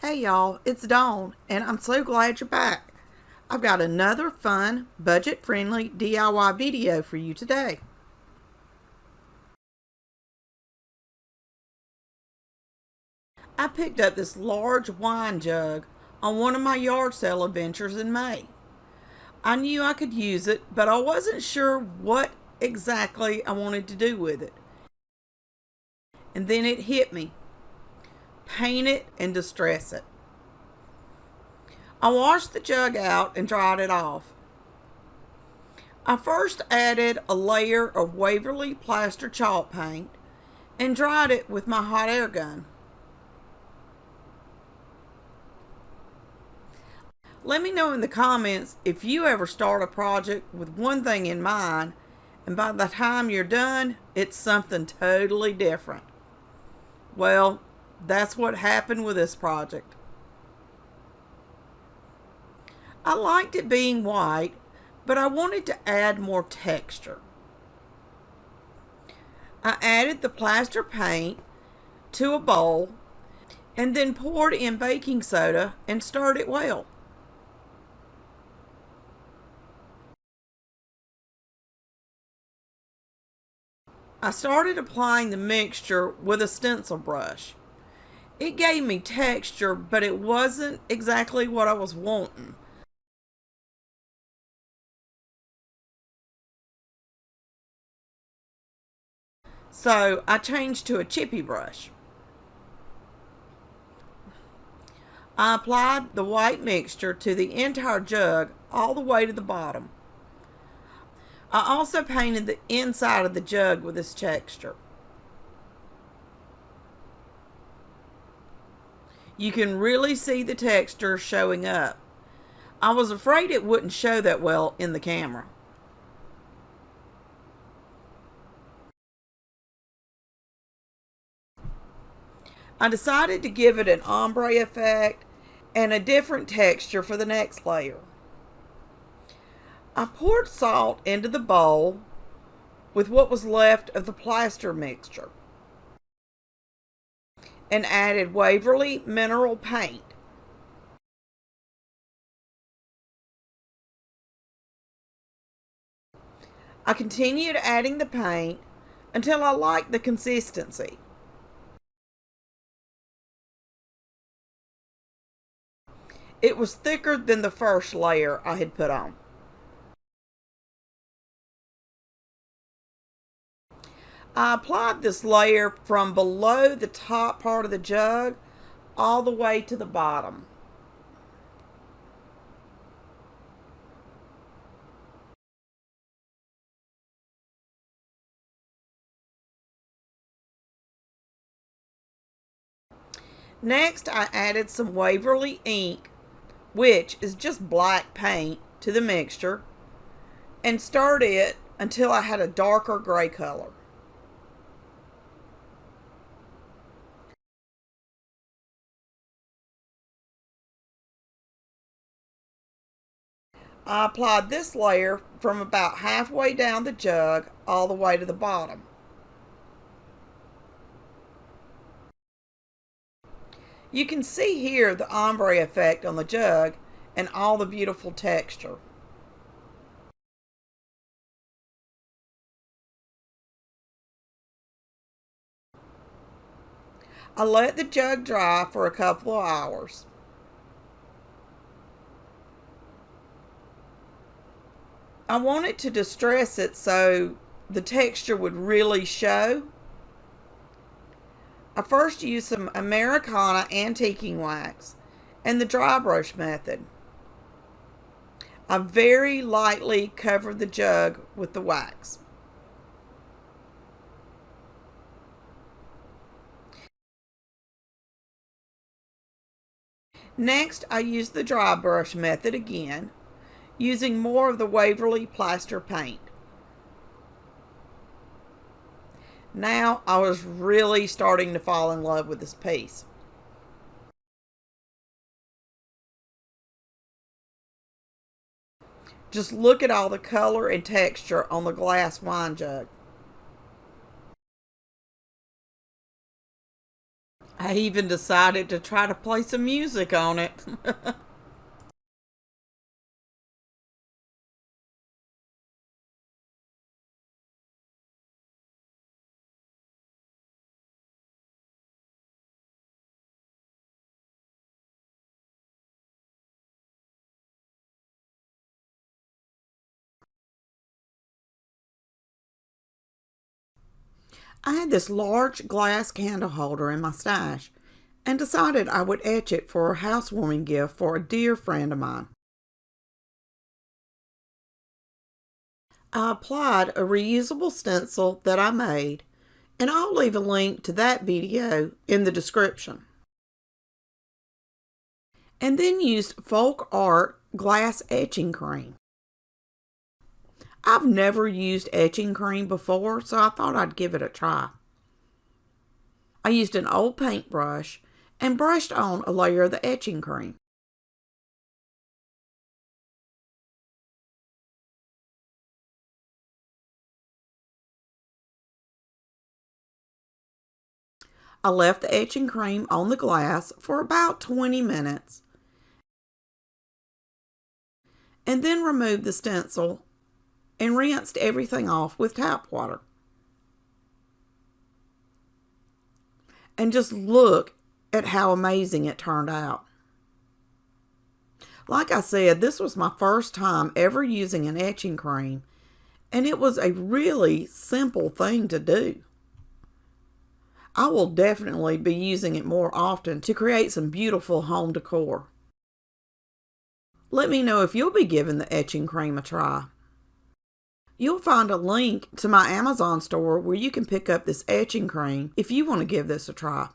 Hey y'all, it's Dawn, and I'm so glad you're back. I've got another fun, budget-friendly DIY video for you today. I picked up this large wine jug on one of my yard sale adventures in May. I knew I could use it, but I wasn't sure what exactly I wanted to do with it. And then it hit me. Paint it and distress it. I washed the jug out and dried it off. I first added a layer of Waverly plaster chalk paint and dried it with my hot air gun. Let me know in the comments if you ever start a project with one thing in mind and by the time you're done, it's something totally different. Well, that's what happened with this project. I liked it being white, but I wanted to add more texture. I added the plaster paint to a bowl and then poured in baking soda and stirred it well. I started applying the mixture with a stencil brush. It gave me texture, but it wasn't exactly what I was wanting. So I changed to a chippy brush. I applied the white mixture to the entire jug all the way to the bottom. I also painted the inside of the jug with this texture. You can really see the texture showing up. I was afraid it wouldn't show that well in the camera. I decided to give it an ombre effect and a different texture for the next layer. I poured salt into the bowl with what was left of the plaster mixture and added Waverly mineral paint. I continued adding the paint until I liked the consistency. It was thicker than the first layer I had put on. I applied this layer from below the top part of the jug all the way to the bottom. Next, I added some Waverly ink, which is just black paint, to the mixture and stirred it until I had a darker gray color. I applied this layer from about halfway down the jug all the way to the bottom. You can see here the ombre effect on the jug and all the beautiful texture. I let the jug dry for a couple of hours. I wanted to distress it so the texture would really show. I first used some Americana antiquing wax and the dry brush method. I very lightly covered the jug with the wax. Next, I used the dry brush method again, using more of the Waverly plaster paint. Now I was really starting to fall in love with this piece. Just look at all the color and texture on the glass wine jug. I I even decided to try to play some music on it. I had this large glass candle holder in my stash and decided I would etch it for a housewarming gift for a dear friend of mine. I applied a reusable stencil that I made, and I'll leave a link to that video in the description. And then used Folk Art glass etching cream. I've never used etching cream before, so I thought I'd give it a try. I used an old paintbrush and brushed on a layer of the etching cream. I left the etching cream on the glass for about 20 minutes and then removed the stencil and rinsed everything off with tap water. And just look at how amazing it turned out. Like I said, this was my first time ever using an etching cream, and it was a really simple thing to do. I will definitely be using it more often to create some beautiful home decor. Let me know if you'll be giving the etching cream a try. You'll find a link to my Amazon store where you can pick up this etching cream if you want to give this a try.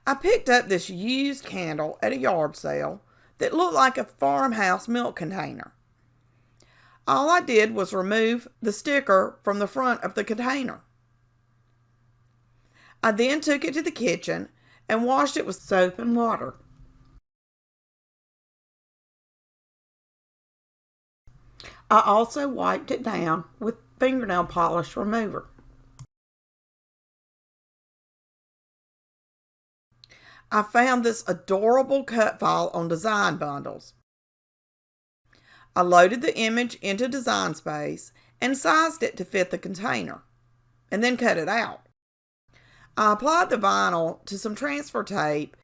I picked up this used candle at a yard sale that looked like a farmhouse milk container. All I did was remove the sticker from the front of the container. I then took it to the kitchen and washed it with soap and water. I also wiped it down with fingernail polish remover. I found this adorable cut file on Design Bundles. I loaded the image into Design Space and sized it to fit the container, and then cut it out. I applied the vinyl to some transfer tape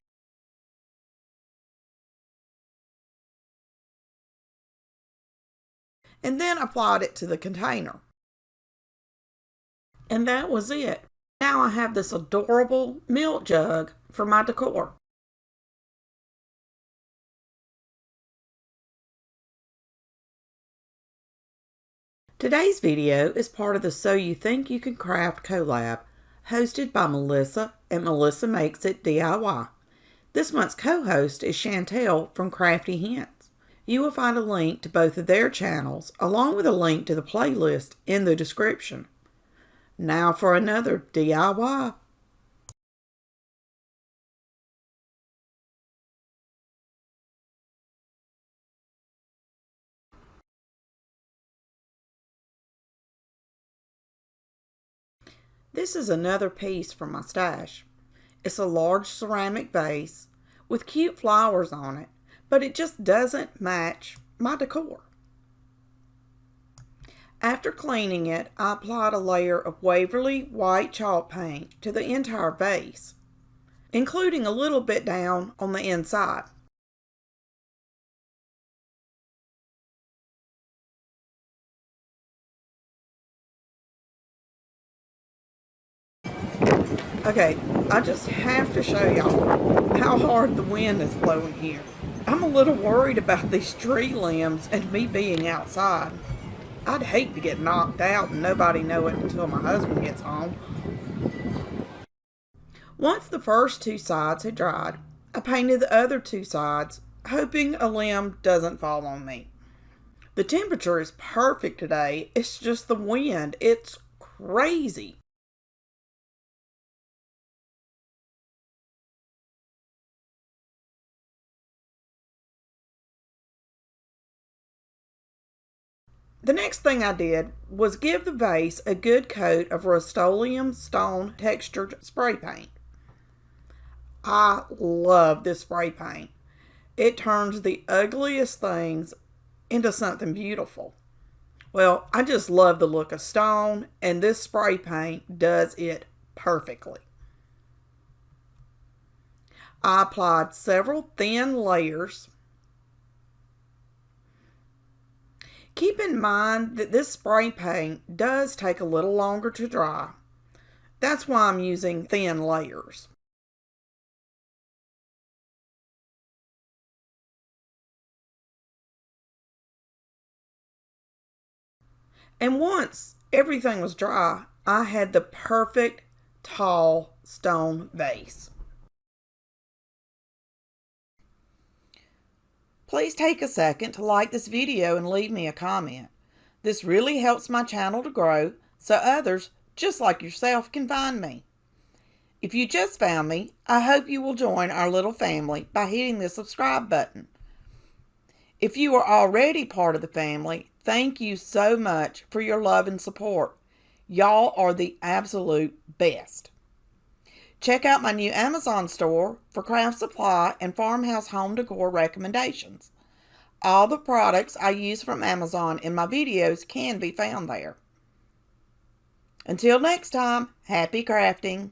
and then applied it to the container. And that was it. Now I have this adorable milk jug for my decor. Today's video is part of the So You Think You Can Craft collab, hosted by Melissa and Melissa Makes It DIY. This month's co-host is Shantell from Crafty Hints. You will find a link to both of their channels, along with a link to the playlist in the description. Now for another DIY. This is another piece from my stash. It's a large ceramic vase with cute flowers on it, but it just doesn't match my decor. After cleaning it, I applied a layer of Waverly white chalk paint to the entire vase, including a little bit down on the inside. Okay, I just have to show y'all how hard the wind is blowing here. I'm a little worried about these tree limbs and me being outside. I'd hate to get knocked out and nobody know it until my husband gets home. Once the first two sides had dried, I painted the other two sides, hoping a limb doesn't fall on me. The temperature is perfect today, it's just the wind. It's crazy. The next thing I did was give the vase a good coat of Rust-Oleum stone textured spray paint. I love this spray paint. It turns the ugliest things into something beautiful. Well, I just love the look of stone, and this spray paint does it perfectly. I applied several thin layers. Keep in mind that this spray paint does take a little longer to dry. That's why I'm using thin layers. And once everything was dry, I had the perfect tall stone vase. Please take a second to like this video and leave me a comment. This really helps my channel to grow so others just like yourself can find me. If you just found me, I hope you will join our little family by hitting the subscribe button. If you are already part of the family, thank you so much for your love and support. Y'all are the absolute best. Check out my new Amazon store for craft supply and farmhouse home decor recommendations. All the products I use from Amazon in my videos can be found there. Until next time, happy crafting!